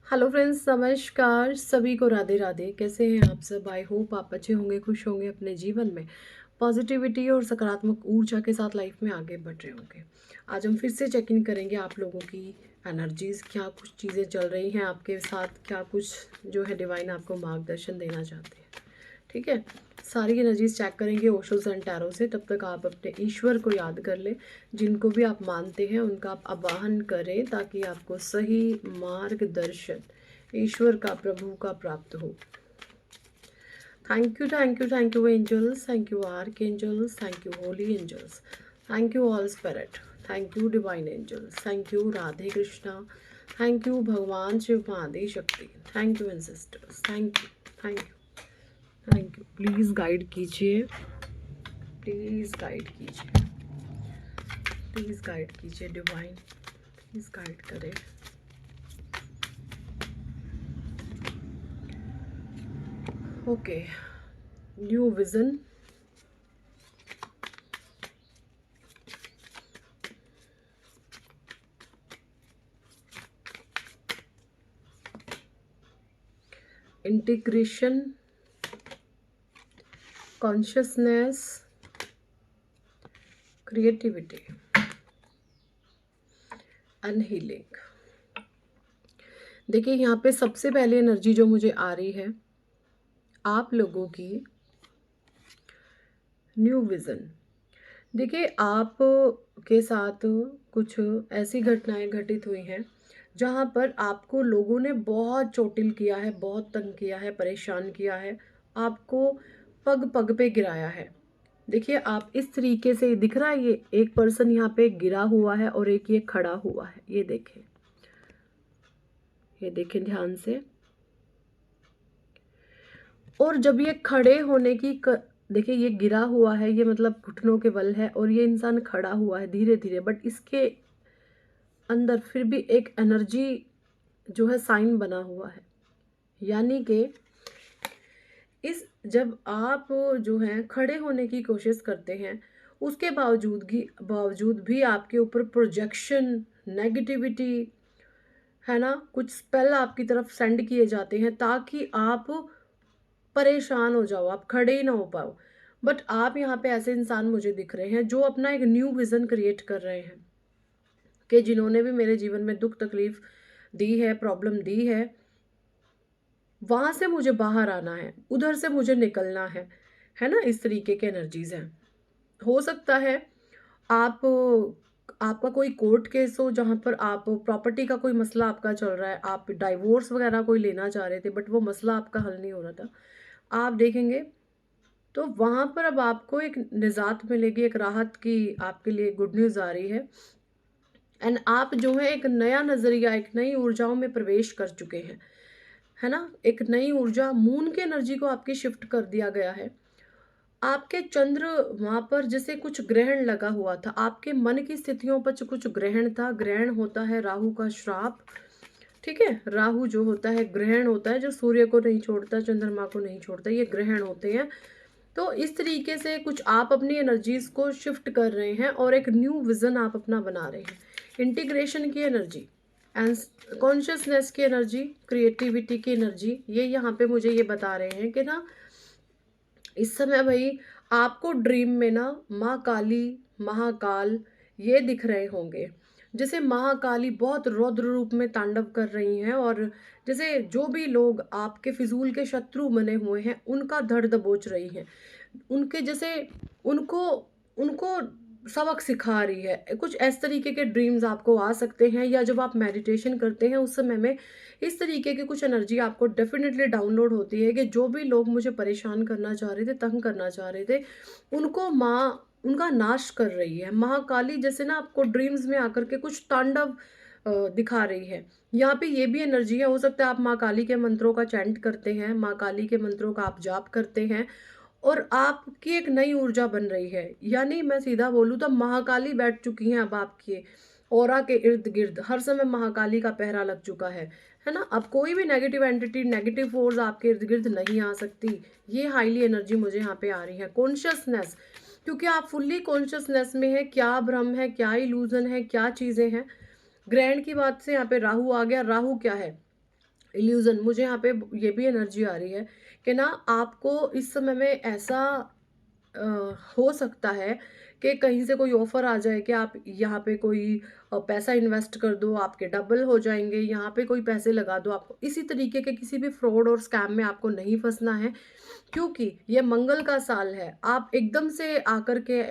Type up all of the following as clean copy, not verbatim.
Hello friends, नमस्कार। सभी को राधे राधे। कैसे हैं आप सब? आई होप आप अच्छे होंगे, खुश होंगे, अपने जीवन में पॉजिटिविटी और सकारात्मक ऊर्जा के साथ लाइफ में आगे बढ़ रहे होंगे। आज हम फिर से चेक इन करेंगे आप लोगों की एनर्जीज, क्या कुछ चीज़ें चल रही हैं आपके साथ, क्या कुछ जो है डिवाइन आपको मार्गदर्शन देना चाहते हैं। ठीक है, सारी एनर्जीज चेक करेंगे ओशो एंड टैरो से। तब तक आप अपने ईश्वर को याद कर लें, जिनको भी आप मानते हैं उनका आप आवाहन करें, ताकि आपको सही मार्गदर्शन ईश्वर का, प्रभु का प्राप्त हो। Thank you, thank you, thank you angels, thank you archangels, thank you holy angels, thank you all spirit, thank you divine angels, thank you Radhe Krishna, thank you भगवान Shiva Adi Shakti, thank you ancestors, thank you, thank you, thank you. Please guide कीजिए, please guide कीजिए, please guide कीजिए divine, please guide करें। Okay, new vision, integration, consciousness, creativity and healing. देखिए, यहाँ पे सबसे पहले एनर्जी जो मुझे आ रही है आप लोगों की न्यू विजन। देखिए, आप के साथ कुछ ऐसी घटनाएं घटित हुई हैं जहाँ पर आपको लोगों ने बहुत चोटिल किया है, बहुत तंग किया है, परेशान किया है, आपको पग पग पे गिराया है। देखिए, आप इस तरीके से दिख रहा है, ये एक पर्सन यहाँ पे गिरा हुआ है और एक ये खड़ा हुआ है। ये देखें, ये देखें ध्यान से। और जब ये खड़े होने की देखिए, ये गिरा हुआ है, ये मतलब घुटनों के बल है, और ये इंसान खड़ा हुआ है धीरे धीरे, बट इसके अंदर फिर भी एक एनर्जी जो है साइन बना हुआ है। यानी कि इस जब आप जो हैं खड़े होने की कोशिश करते हैं, उसके बावजूद भी आपके ऊपर प्रोजेक्शन, नेगेटिविटी, है ना, कुछ स्पेल आपकी तरफ सेंड किए जाते हैं ताकि आप परेशान हो जाओ, आप खड़े ही ना हो पाओ। बट आप यहाँ पे ऐसे इंसान मुझे दिख रहे हैं जो अपना एक न्यू विजन क्रिएट कर रहे हैं, कि जिन्होंने भी मेरे जीवन में दुख तकलीफ दी है, प्रॉब्लम दी है, वहां से मुझे बाहर आना है, उधर से मुझे निकलना है ना। इस तरीके के एनर्जीज हैं। हो सकता है आप आपका कोई कोर्ट केस हो जहां पर आप प्रॉपर्टी का कोई मसला आपका चल रहा है, आप डाइवोर्स वगैरह कोई लेना चाह रहे थे, बट वो मसला आपका हल नहीं हो रहा था। आप देखेंगे तो वहां पर अब आपको एक निजात मिलेगी, एक राहत की आपके लिए गुड न्यूज़ आ रही है। एंड आप जो है एक नया नजरिया, एक नई ऊर्जाओं में प्रवेश कर चुके हैं, है ना। एक नई ऊर्जा, मून की एनर्जी को आपकी शिफ्ट कर दिया गया है। आपके चंद्र वहां पर जैसे कुछ ग्रहण लगा हुआ था, आपके मन की स्थितियों पर जो कुछ ग्रहण था, ग्रहण होता है राहु का श्राप। ठीक है, राहु जो होता है ग्रहण होता है, जो सूर्य को नहीं छोड़ता, चंद्रमा को नहीं छोड़ता, ये ग्रहण होते हैं। तो इस तरीके से कुछ आप अपनी एनर्जीज को शिफ्ट कर रहे हैं और एक न्यू विजन आप अपना बना रहे हैं। इंटीग्रेशन की एनर्जी एंड कॉन्शियसनेस की एनर्जी, क्रिएटिविटी की एनर्जी, ये यहाँ पे मुझे ये बता रहे हैं कि ना इस समय भाई आपको ड्रीम में ना माँ काली, महाकाल ये दिख रहे होंगे। जैसे महाकाली बहुत रौद्र रूप में तांडव कर रही हैं, और जैसे जो भी लोग आपके फिजूल के शत्रु बने हुए हैं उनका धड़ दबोच रही हैं, उनके जैसे उनको उनको सबक सिखा रही है। कुछ इस तरीके के ड्रीम्स आपको आ सकते हैं, या जब आप मेडिटेशन करते हैं उस समय में इस तरीके की कुछ एनर्जी आपको डेफिनेटली डाउनलोड होती है, कि जो भी लोग मुझे परेशान करना चाह रहे थे, तंग करना चाह रहे थे, उनको माँ उनका नाश कर रही है। महाकाली जैसे ना आपको ड्रीम्स में आकर के कुछ तांडव दिखा रही है। यहाँ पे ये भी एनर्जी है, हो सकता है आप माँ काली के मंत्रों का चैंट करते हैं, माँ काली के मंत्रों का आप जाप करते हैं, और आपकी एक नई ऊर्जा बन रही है। यानी मैं सीधा बोलूँ तो महाकाली बैठ चुकी हैं अब आपके ऑरा के इर्द गिर्द, हर समय महाकाली का पहरा लग चुका है ना। अब कोई भी नेगेटिव एंटिटी, नेगेटिव फोर्स आपके इर्द गिर्द नहीं आ सकती। ये हाईली एनर्जी मुझे यहाँ पे आ रही है। कॉन्शियसनेस, क्योंकि आप फुल्ली कॉन्शियसनेस में है, क्या भ्रम है, क्या इल्यूजन है, क्या चीजें हैं। ग्रहण की बात से यहाँ पे राहु आ गया। राहु क्या है? इल्यूजन, मुझे यहाँ पे ये भी एनर्जी आ रही है कि ना आपको इस समय में ऐसा अ, हो सकता है कि कहीं से कोई ऑफर आ जाए कि आप यहाँ पे कोई पैसा इन्वेस्ट कर दो, आपके डबल हो जाएंगे, यहाँ पे कोई पैसे लगा दो। आपको इसी तरीके के किसी भी फ्रॉड और स्कैम में आपको नहीं फंसना है, क्योंकि ये मंगल का साल है। आप एकदम से आकर के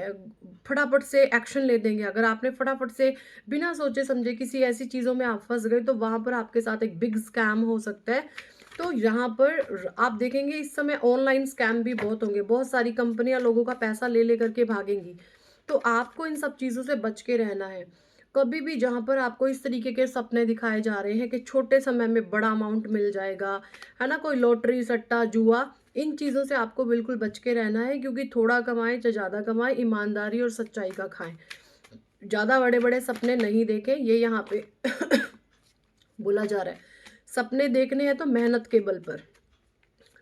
फटाफट से एक्शन ले देंगे। अगर आपने फटाफट से बिना सोचे समझे किसी ऐसी चीज़ों में आप फंस गए, तो वहाँ पर आपके साथ एक बिग स्कैम हो सकता है। तो यहाँ पर आप देखेंगे इस समय ऑनलाइन स्कैम भी बहुत होंगे, बहुत सारी कंपनियां लोगों का पैसा ले लेकर के भागेंगी। तो आपको इन सब चीज़ों से बच के रहना है। कभी भी जहाँ पर आपको इस तरीके के सपने दिखाए जा रहे हैं कि छोटे समय में बड़ा अमाउंट मिल जाएगा, है ना, कोई लॉटरी सट्टा जुआ, इन चीज़ों से आपको बिल्कुल बच के रहना है, क्योंकि थोड़ा कमाएं चाहे ज़्यादा कमाएं, ईमानदारी और सच्चाई का खाएं। ज़्यादा बड़े बड़े सपने नहीं देखें, ये यहाँ पे बोला जा रहा है। सपने देखने हैं तो मेहनत के बल पर,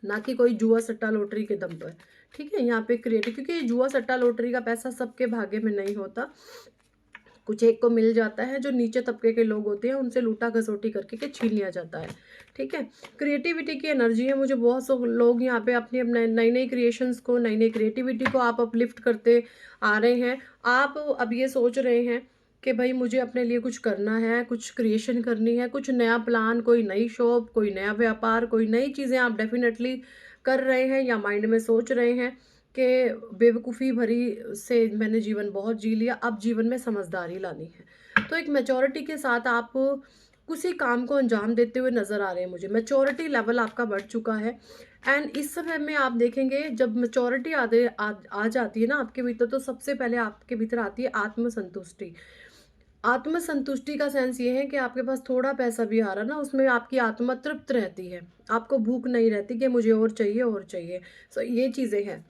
ना कि कोई जुआ सट्टा लॉटरी के दम पर। ठीक है, यहाँ पे क्रिएटिव, क्योंकि ये जुआ सट्टा लॉटरी का पैसा सबके भाग्य में नहीं होता, कुछ एक को मिल जाता है। जो नीचे तबके के लोग होते हैं उनसे लूटा घसोटी करके के छीन लिया जाता है। ठीक है, क्रिएटिविटी की एनर्जी है। मुझे बहुत से लोग यहाँ पे अपनी नई नई क्रिएशंस को, नई नई क्रिएटिविटी को आप अपलिफ्ट करते आ रहे हैं। आप अब ये सोच रहे हैं कि भाई मुझे अपने लिए कुछ करना है, कुछ क्रिएशन करनी है, कुछ नया प्लान, कोई नई शॉप, कोई नया व्यापार, कोई नई चीज़ें आप डेफिनेटली कर रहे हैं या माइंड में सोच रहे हैं कि बेवकूफ़ी भरी से मैंने जीवन बहुत जी लिया, अब जीवन में समझदारी लानी है। तो एक मैच्योरिटी के साथ आप किसी काम को अंजाम देते हुए नज़र आ रहे हैं मुझे। मैच्योरिटी लेवल आपका बढ़ चुका है। एंड इस समय में आप देखेंगे जब मैच्योरिटी आ जाती है ना आपके भीतर, तो सबसे पहले आपके भीतर आती है आत्मसंतुष्टि। आत्मसंतुष्टि का सेंस ये है कि आपके पास थोड़ा पैसा भी आ रहा ना, उसमें आपकी आत्मा तृप्त रहती है। आपको भूख नहीं रहती कि मुझे और चाहिए और चाहिए। सो ये चीज़ें हैं।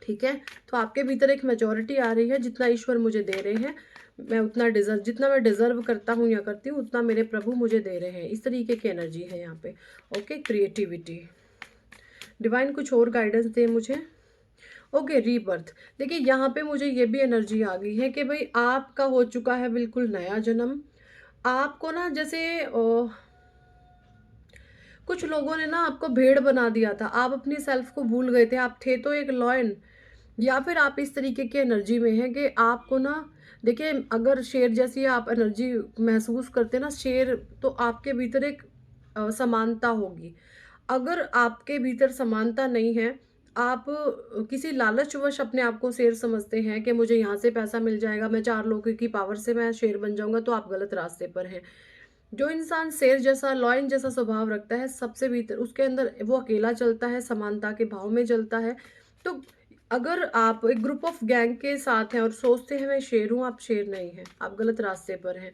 ठीक है, तो आपके भीतर एक मेजोरिटी आ रही है, जितना ईश्वर मुझे दे रहे हैं मैं उतना डिजर्व, जितना मैं डिजर्व करता हूँ या करती हूँ उतना मेरे प्रभु मुझे दे रहे हैं। इस तरीके की एनर्जी है यहाँ पे। ओके, क्रिएटिविटी, डिवाइन कुछ और गाइडेंस दे मुझे। Okay, rebirth. देखिए यहाँ पे मुझे ये भी एनर्जी आ गई है कि भाई आपका हो चुका है बिल्कुल नया जन्म। आपको ना जैसे कुछ लोगों ने ना आपको भेड़ बना दिया था, आप अपनी सेल्फ को भूल गए थे, आप थे तो एक लॉयन, या फिर आप इस तरीके की एनर्जी में हैं कि आपको ना, देखिए अगर शेर जैसी आप एनर्जी महसूस करते हैं ना, शेर, तो आपके भीतर एक समानता होगी। अगर आपके भीतर समानता नहीं है, आप किसी लालचवश अपने आप को शेर समझते हैं कि मुझे यहाँ से पैसा मिल जाएगा, मैं चार लोगों की पावर से मैं शेर बन जाऊंगा, तो आप गलत रास्ते पर हैं। जो इंसान शेर जैसा, लॉयन जैसा स्वभाव रखता है, सबसे भीतर उसके अंदर वो अकेला चलता है, समानता के भाव में चलता है। तो अगर आप एक ग्रुप ऑफ गैंग के साथ हैं और सोचते हैं मैं शेर हूँ, आप शेर नहीं हैं, आप गलत रास्ते पर हैं।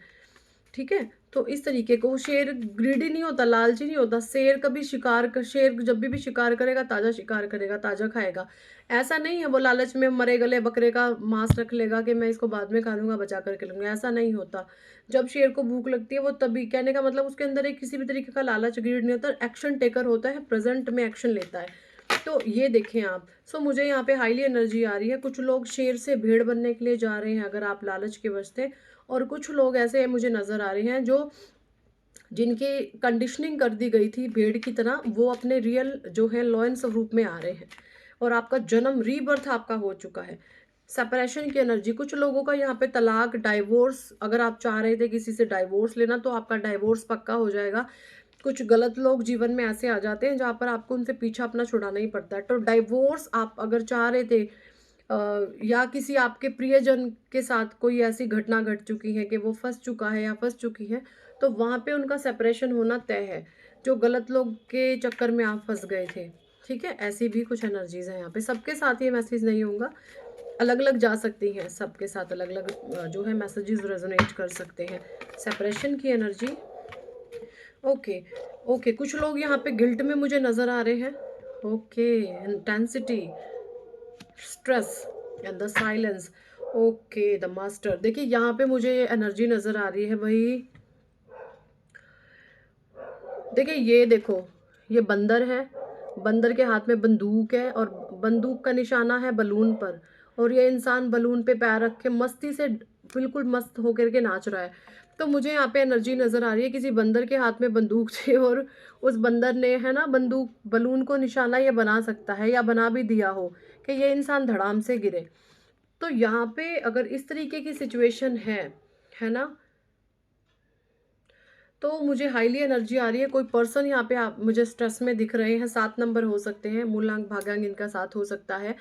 ठीक है, तो इस तरीके को, शेर ग्रीडी नहीं होता, लालची नहीं होता। शेर कभी शेर जब भी शिकार करेगा, ताजा शिकार करेगा, ताजा खाएगा। ऐसा नहीं है वो लालच में मरे गले बकरे का मांस रख लेगा कि मैं इसको बाद में खा लूंगा, बचा करके लूंगा, ऐसा नहीं होता। जब शेर को भूख लगती है वो तभी, कहने का मतलब उसके अंदर एक किसी भी तरीके का लालच ग्रीड नहीं होता, एक्शन टेकर होता है, प्रेजेंट में एक्शन लेता है। तो ये देखें आप। सो मुझे यहाँ पे हाईली एनर्जी आ रही है। कुछ लोग शेर से भेड़ बनने के लिए जा रहे हैं अगर आप लालच के वश थे, और कुछ लोग ऐसे मुझे नजर आ रहे हैं जो, जिनकी कंडीशनिंग कर दी गई थी भेड़ की तरह, वो अपने रियल जो है लॉयन स्वरूप में आ रहे हैं, और आपका जन्म, रीबर्थ आपका हो चुका है। सेपरेशन की एनर्जी, कुछ लोगों का यहाँ पे तलाक, डाइवोर्स, अगर आप चाह रहे थे किसी से डाइवोर्स लेना, तो आपका डाइवोर्स पक्का हो जाएगा। कुछ गलत लोग जीवन में ऐसे आ जाते हैं जहाँ पर आपको उनसे पीछा अपना छुड़ाना ही पड़ता है। तो डाइवोर्स आप अगर चाह रहे थे, या किसी आपके प्रियजन के साथ कोई ऐसी घटना घट चुकी है कि वो फंस चुका है या फंस चुकी है, तो वहाँ पे उनका सेपरेशन होना तय है, जो गलत लोग के चक्कर में आप फंस गए थे। ठीक है, ऐसी भी कुछ एनर्जीज हैं यहाँ पे। सबके साथ ये मैसेज नहीं होगा, अलग अलग जा सकती हैं, सबके साथ अलग अलग जो है मैसेजेस रेजोनेट कर सकते हैं। सेपरेशन की एनर्जी। ओके, ओके, कुछ लोग यहाँ पे गिल्ट में मुझे नज़र आ रहे हैं। Okay, intensity, stress and the silence. Okay, the master. देखिए यहाँ पे मुझे एनर्जी नज़र आ रही है भाई। देखिए ये देखो, ये बंदर है, बंदर के हाथ में बंदूक है, और बंदूक का निशाना है बलून पर, और ये इंसान बलून पे पैर रख के मस्ती से बिल्कुल मस्त होकर के नाच रहा है। तो मुझे यहाँ पे एनर्जी नज़र आ रही है किसी बंदर के हाथ में बंदूक थी और उस बंदर ने, है ना, बंदूक बलून को निशाना ये बना सकता है या बना भी दिया हो कि ये इंसान धड़ाम से गिरे। तो यहाँ पे अगर इस तरीके की सिचुएशन है ना, तो मुझे हाईली एनर्जी आ रही है। कोई पर्सन यहाँ पे आप मुझे स्ट्रेस में दिख रहे हैं, 7 नंबर हो सकते हैं, मूलांक भाग्यांक इनका 7 हो सकता है।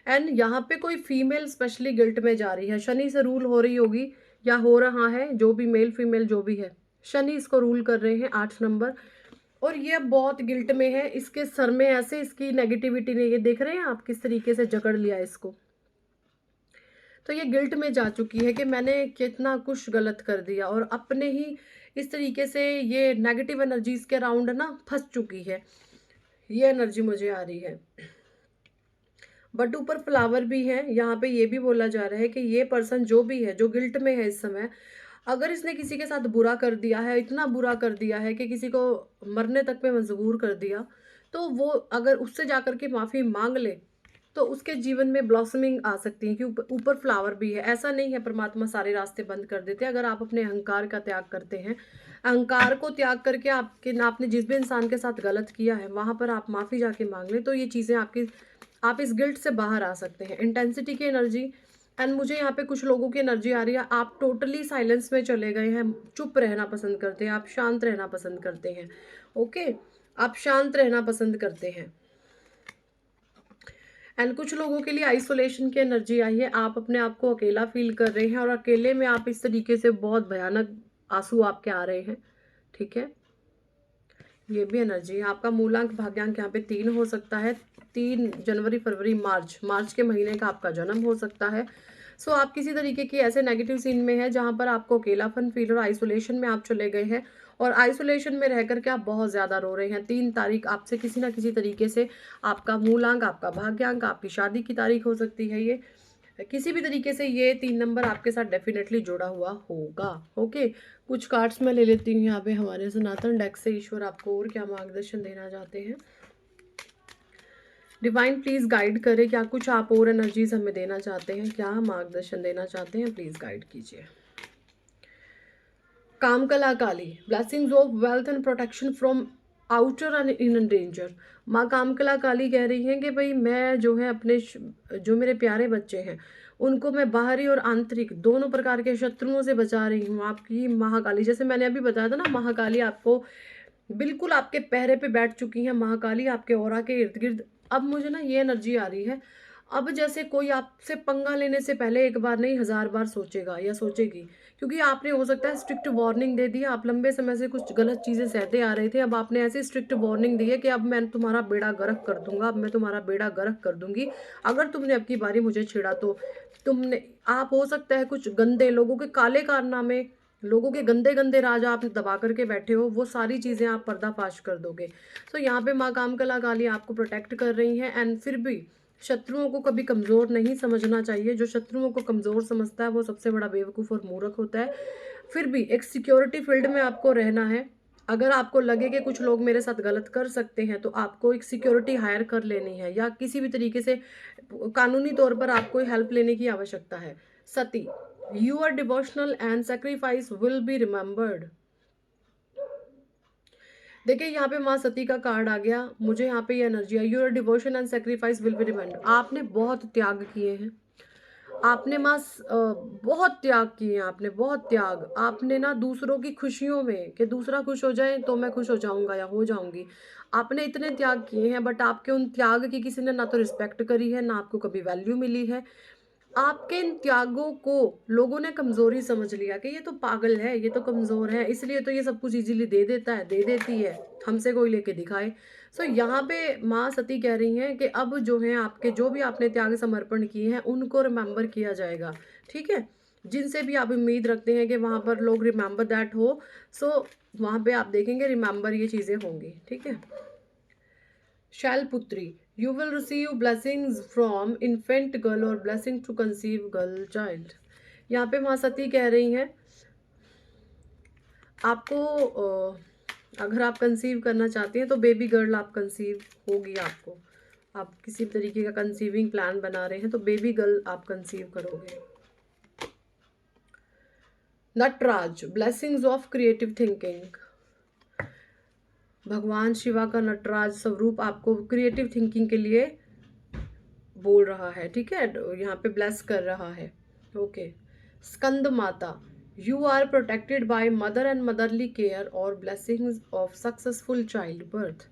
एंड यहाँ पे कोई फीमेल स्पेशली गिल्ट में जा रही है, शनि से रूल हो रही होगी या हो रहा है, जो भी मेल फीमेल जो भी है, शनि इसको रूल कर रहे हैं, 8 नंबर। और ये अब बहुत गिल्ट में है, इसके सर में ऐसे इसकी नेगेटिविटी ने, ये देख रहे हैं आप किस तरीके से जकड़ लिया इसको। तो ये गिल्ट में जा चुकी है कि मैंने कितना कुछ गलत कर दिया और अपने ही इस तरीके से ये नेगेटिव एनर्जीज के अराउंड ना फंस चुकी है। ये एनर्जी मुझे आ रही है। बट ऊपर फ्लावर भी है, यहाँ पे ये भी बोला जा रहा है कि ये पर्सन जो भी है, जो गिल्ट में है इस समय, अगर इसने किसी के साथ बुरा कर दिया है, इतना बुरा कर दिया है कि किसी को मरने तक पे मजबूर कर दिया, तो वो अगर उससे जाकर के माफ़ी मांग ले तो उसके जीवन में ब्लॉसमिंग आ सकती है। कि ऊपर फ्लावर भी है। ऐसा नहीं है परमात्मा सारे रास्ते बंद कर देते। अगर आप अपने अहंकार का त्याग करते हैं, अहंकार को त्याग करके आपने जिस भी इंसान के साथ गलत किया है वहां पर आप माफ़ी जाके मांग लें, तो ये चीज़ें आपकी, आप इस गिल्ट से बाहर आ सकते हैं। इंटेंसिटी की एनर्जी। एंड मुझे यहाँ पे कुछ लोगों की एनर्जी आ रही है, आप टोटली साइलेंस में चले गए हैं, चुप रहना पसंद करते हैं, आप शांत रहना पसंद करते हैं। ओके, आप शांत रहना पसंद करते हैं। एंड कुछ लोगों के लिए आइसोलेशन की एनर्जी आई है, आप अपने आप को अकेला फील कर रहे हैं और अकेले में आप इस तरीके से बहुत भयानक आंसू आपके आ रहे हैं। ठीक है, ये भी एनर्जी है। आपका मूलांक भाग्यांक यहाँ पे 3 हो सकता है, 3 जनवरी फरवरी मार्च के महीने का आपका जन्म हो सकता है। सो आप किसी तरीके की ऐसे नेगेटिव सीन में है जहाँ पर आपको अकेलापन फील और आइसोलेशन में आप चले गए हैं और आइसोलेशन में रह करके आप बहुत ज़्यादा रो रहे हैं। 3 तारीख आपसे किसी ना किसी तरीके से आपका मूलांक, आपका भाग्यांक, आपकी शादी की तारीख हो सकती है, ये किसी भी तरीके से ये 3 नंबर आपके साथ डेफिनेटली जुड़ा हुआ होगा। ओके, कुछ कार्ड्स मैं ले लेती हूँ यहाँ पे हमारे सनातन डेक से। ईश्वर आपको और क्या मार्गदर्शन देना चाहते हैं। डिवाइन प्लीज गाइड करें, क्या कुछ आप और एनर्जीज हमें देना चाहते हैं, क्या मार्गदर्शन देना चाहते हैं, प्लीज गाइड कीजिए। Kamakala Kali, blessings of wealth and protection from outer and in danger. माँ कामकला काली कह रही हैं कि भाई मैं जो है अपने जो मेरे प्यारे बच्चे हैं उनको मैं बाहरी और आंतरिक दोनों प्रकार के शत्रुओं से बचा रही हूँ। आपकी महाकाली, जैसे मैंने अभी बताया था ना, महाकाली आपको बिल्कुल आपके पहरे पे बैठ चुकी हैं, महाकाली आपके ऑरा के इर्द गिर्द। अब मुझे ना ये एनर्जी आ रही है, अब जैसे कोई आपसे पंगा लेने से पहले एक बार नहीं 1000 बार सोचेगा या सोचेगी, क्योंकि आपने हो सकता है स्ट्रिक्ट वार्निंग दे दी। आप लंबे समय से कुछ गलत चीज़ें सहते आ रहे थे, अब आपने ऐसी स्ट्रिक्ट वार्निंग दी है कि अब मैं तुम्हारा बेड़ा गर्क कर दूंगा, अब मैं तुम्हारा बेड़ा गर्क कर दूंगी अगर तुमने अब की बारी मुझे छेड़ा तो। तुमने, आप हो सकता है कुछ गंदे लोगों के काले कारनामे, लोगों के गंदे गंदे राज आप दबा करके बैठे हो, वो सारी चीज़ें आप पर्दाफाश कर दोगे। तो यहाँ पे माँ कामकला काली आपको प्रोटेक्ट कर रही हैं। एंड फिर भी शत्रुओं को कभी कमज़ोर नहीं समझना चाहिए। जो शत्रुओं को कमज़ोर समझता है वो सबसे बड़ा बेवकूफ़ और मूर्ख होता है। फिर भी एक सिक्योरिटी फील्ड में आपको रहना है। अगर आपको लगे कि कुछ लोग मेरे साथ गलत कर सकते हैं तो आपको एक सिक्योरिटी हायर कर लेनी है या किसी भी तरीके से कानूनी तौर पर आपको हेल्प लेने की आवश्यकता है। Sati, your devotional and sacrifice will be remembered. देखिए यहाँ पे माँ सती का कार्ड आ गया, मुझे यहाँ पे ये एनर्जी है, your devotion and sacrifice will be remembered. आपने बहुत त्याग किए हैं, आपने माँ बहुत त्याग किए हैं, आपने बहुत त्याग, आपने ना दूसरों की खुशियों में कि दूसरा खुश हो जाए तो मैं खुश हो जाऊंगा या हो जाऊंगी, आपने इतने त्याग किए हैं। बट आपके उन त्याग की किसी ने ना तो रिस्पेक्ट करी है, ना आपको कभी वैल्यू मिली है। आपके इन त्यागों को लोगों ने कमजोरी समझ लिया कि ये तो पागल है, ये तो कमजोर है, इसलिए तो ये सब कुछ इजीली दे देता है, दे देती है, हमसे कोई लेके दिखाए। सो यहाँ पे माँ सती कह रही हैं कि अब जो है आपके जो भी आपने त्याग समर्पण किए हैं उनको रिमेम्बर किया जाएगा। ठीक है, जिनसे भी आप उम्मीद रखते हैं कि वहाँ पर लोग रिमेम्बर दैट हो, सो वहाँ पे आप देखेंगे रिमेम्बर ये चीज़ें होंगी। ठीक है, Shailputri, you will receive blessings from infant girl or blessing to conceive girl child। यहाँ पे माँ सती कह रही हैं आपको अगर आप कंसीव करना चाहती हैं तो बेबी गर्ल आप कंसीव होगी आपको। आप किसी भी तरीके का कंसीविंग प्लान बना रहे हैं तो बेबी गर्ल आप कंसीव करोगे। Nataraj, blessings of creative thinking. भगवान शिवा का नटराज स्वरूप आपको क्रिएटिव थिंकिंग के लिए बोल रहा है, ठीक है, यहाँ पे ब्लेस कर रहा है। Okay. Skanda Mata, you are protected by mother and motherly care और blessings of successful child birth.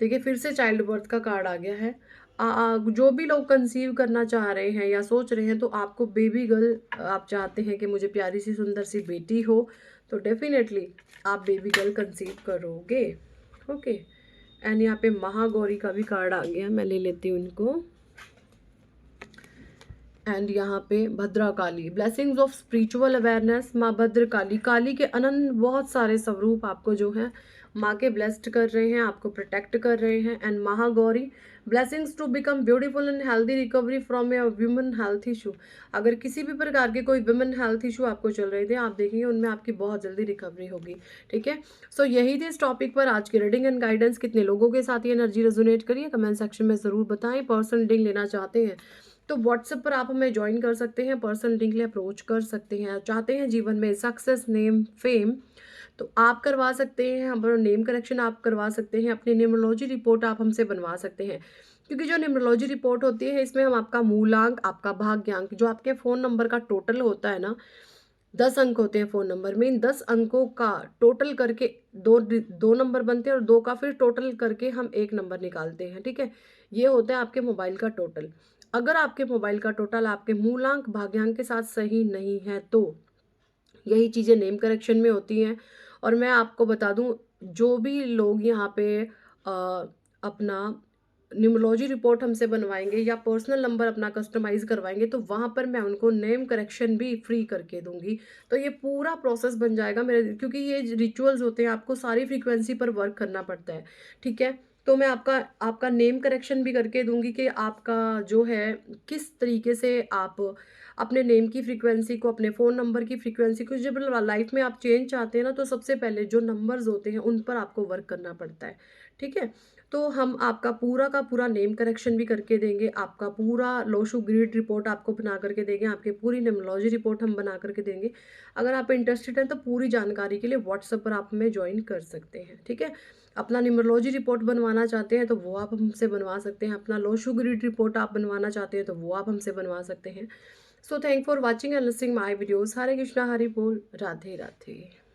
देखिए फिर से चाइल्ड बर्थ का कार्ड आ गया है। जो भी लोग कंसीव करना चाह रहे हैं या सोच रहे हैं, तो आपको बेबी गर्ल, आप चाहते हैं कि मुझे प्यारी सी सुंदर सी बेटी हो, तो डेफिनेटली आप बेबी गर्ल कंसीव करोगे। ओके। एंड यहाँ पे महागौरी का भी कार्ड आ गया, मैं ले लेती हूँ इनको। एंड यहाँ पे भद्रा काली, ब्लेसिंग्स ऑफ स्पिरिचुअल अवेयरनेस। माँ भद्र काली, काली के अनंत बहुत सारे स्वरूप आपको जो है माँ के ब्लेस्ड कर रहे हैं, आपको प्रोटेक्ट कर रहे हैं। And Mahagauri, blessings to become beautiful and healthy recovery from a women health issue. अगर किसी भी प्रकार के कोई वुमेन हेल्थ इशू आपको चल रहे थे, आप देखेंगे उनमें आपकी बहुत जल्दी रिकवरी होगी, ठीक है। सो यही थी इस टॉपिक पर आज की रीडिंग एंड गाइडेंस। कितने लोगों के साथ ये एनर्जी रेजोनेट करिए कमेंट सेक्शन में ज़रूर बताएं। पर्सनल रीडिंग लेना चाहते हैं तो व्हाट्सएप पर आप हमें ज्वाइन कर सकते हैं, पर्सनल रीडिंग के लिए अप्रोच कर सकते हैं। चाहते हैं जीवन में सक्सेस, नेम, फेम, तो आप करवा सकते हैं। हमारा नेम करेक्शन आप करवा सकते हैं, अपनी न्यूमरोलॉजी रिपोर्ट आप हमसे बनवा सकते हैं। क्योंकि जो न्यूमरोलॉजी रिपोर्ट होती है इसमें हम आपका मूलांक, आपका भाग्यांक, जो आपके फ़ोन नंबर का टोटल होता है ना, 10 अंक होते हैं फ़ोन नंबर में, इन 10 अंकों का टोटल करके दो नंबर बनते हैं और दो का फिर टोटल करके हम एक नंबर निकालते हैं, ठीक है। ये होता है आपके मोबाइल का टोटल। अगर आपके मोबाइल का टोटल आपके मूलांक भाग्यांक के साथ सही नहीं है, तो यही चीज़ें नेम करेक्शन में होती हैं। और मैं आपको बता दूं, जो भी लोग यहाँ पे अपना न्यूमरोलॉजी रिपोर्ट हमसे बनवाएंगे या पर्सनल नंबर अपना कस्टमाइज करवाएंगे, तो वहाँ पर मैं उनको नेम करेक्शन भी फ्री करके दूंगी। तो ये पूरा प्रोसेस बन जाएगा मेरे, क्योंकि ये रिचुअल्स होते हैं, आपको सारी फ्रीक्वेंसी पर वर्क करना पड़ता है, ठीक है। तो मैं आपका आपका नेम करेक्शन भी करके दूंगी कि आपका जो है किस तरीके से आप अपने नेम की फ्रीक्वेंसी को, अपने फ़ोन नंबर की फ्रीक्वेंसी को, जब लाइफ में आप चेंज चाहते हैं ना, तो सबसे पहले जो नंबर्स होते हैं उन पर आपको वर्क करना पड़ता है, ठीक है। तो हम आपका पूरा का पूरा नेम करेक्शन भी करके देंगे, आपका पूरा लोशु ग्रिड रिपोर्ट आपको बना करके देंगे, आपकी पूरी न्यूमरोलॉजी रिपोर्ट हम बना करके देंगे। अगर आप इंटरेस्टेड हैं तो पूरी जानकारी के लिए व्हाट्सएप पर आप हमें ज्वाइन कर सकते हैं, ठीक है। अपना न्यूमरोलॉजी रिपोर्ट बनवाना चाहते हैं तो वो आप हमसे बनवा सकते हैं, अपना लोशु ग्रिड रिपोर्ट आप बनवाना चाहते हैं तो वो आप हमसे बनवा सकते हैं। So thank for watching and listening my videos. Hare Krishna, Hari बोल, राधे राधे।